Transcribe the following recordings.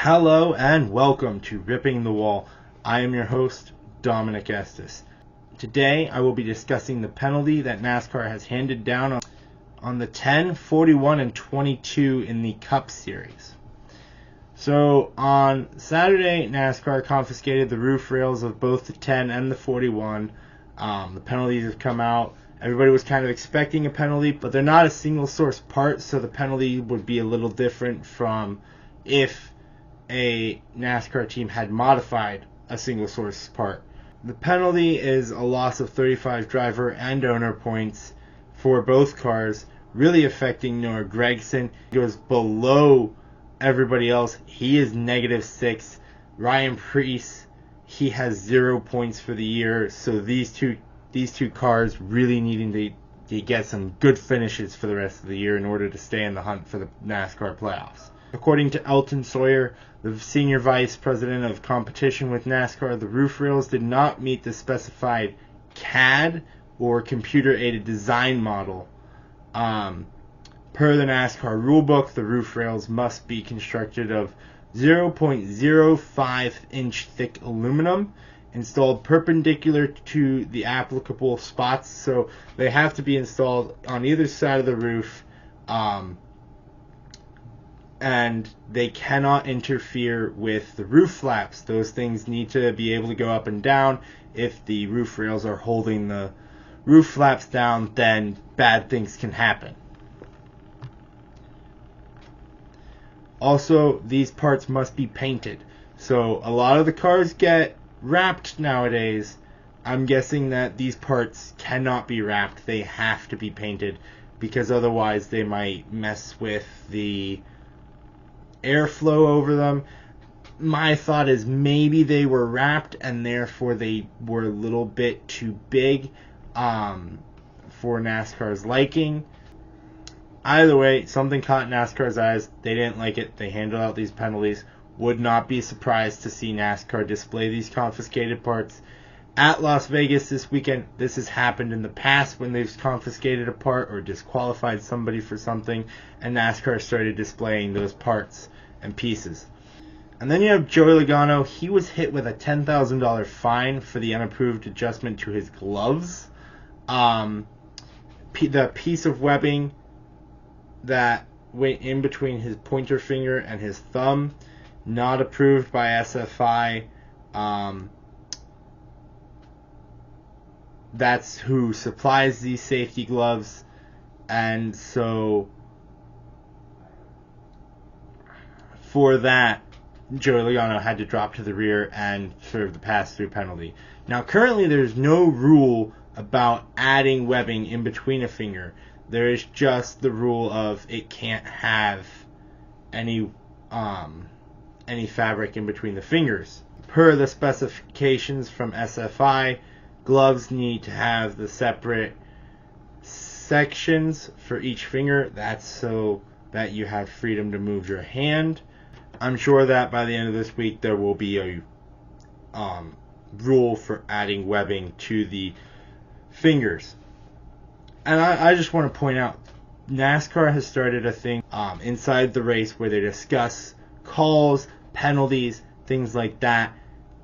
Hello and welcome to Ripping the Wall. I am your host, Dominic Estes. Today I will be discussing the penalty that NASCAR has handed down on the 10, 41, and 22 in the Cup Series. So on Saturday, NASCAR confiscated the roof rails of both the 10 and the 41. The penalties have come out. Everybody was kind of expecting a penalty, but they're not a single source part, so the penalty would be a little different from if a NASCAR team had modified a single source part. The penalty is a loss of 35 driver and owner points for both cars, really affecting Noah Gragson. He goes below everybody else. He is -6. Ryan Preece, he has 0 points for the year. So these two cars really needing to get some good finishes for the rest of the year in order to stay in the hunt for the NASCAR playoffs. According to Elton Sawyer, the senior vice president of competition with NASCAR, the roof rails did not meet the specified CAD or computer-aided design model. Per the NASCAR rulebook, the roof rails must be constructed of 0.05-inch thick aluminum installed perpendicular to the applicable spots, so they have to be installed on either side of the roof, and they cannot interfere with the roof flaps. Those things need to be able to go up and down. If the roof rails are holding the roof flaps down, then bad things can happen. Also, these parts must be painted. So a lot of the cars get wrapped nowadays. I'm guessing that these parts cannot be wrapped. They have to be painted because otherwise they might mess with the airflow over them. My thought is maybe they were wrapped and therefore they were a little bit too big for NASCAR's liking. Either way, something caught NASCAR's eyes. They didn't like it. They handed out these penalties. Would not be surprised to see NASCAR display these confiscated parts at Las Vegas this weekend. This has happened in the past when they've confiscated a part or disqualified somebody for something, and NASCAR started displaying those parts and pieces. And then you have Joey Logano. He was hit with a $10,000 fine for the unapproved adjustment to his gloves. The piece of webbing that went in between his pointer finger and his thumb, not approved by SFI. That's who supplies these safety gloves, and so for that, Joey Logano had to drop to the rear and serve the pass-through penalty. Now, currently, there's no rule about adding webbing in between a finger. There is just the rule of it can't have any fabric in between the fingers. Per the specifications from SFI, gloves need to have the separate sections for each finger. That's so that you have freedom to move your hand. I'm sure that by the end of this week there will be a rule for adding webbing to the fingers. And I just want to point out, NASCAR has started a thing inside the race where they discuss calls, penalties, things like that.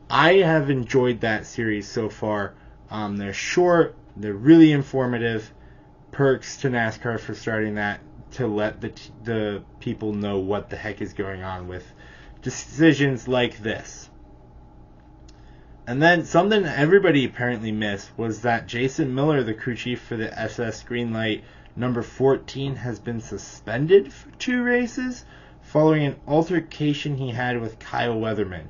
I have enjoyed that series so far. They're short, they're really informative. Perks to NASCAR for starting that, to let the people know what the heck is going on with decisions like this. And then something everybody apparently missed was that Jason Miller, the crew chief for the SS Greenlight number 14, has been suspended for 2 races following an altercation he had with Kyle Weatherman.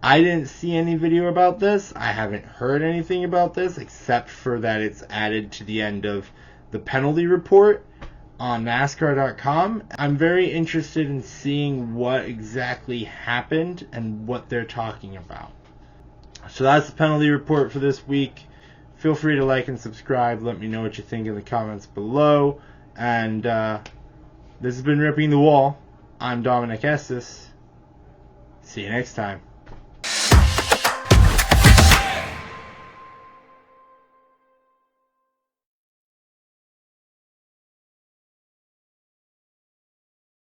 I didn't see any video about this. I haven't heard anything about this except for that it's added to the end of the penalty report on NASCAR.com. I'm very interested in seeing what exactly happened and what they're talking about. So that's the penalty report for this week. Feel free to like and subscribe. Let me know what you think in the comments below. And this has been Ripping the Wall. I'm Dominic Estes. See you next time.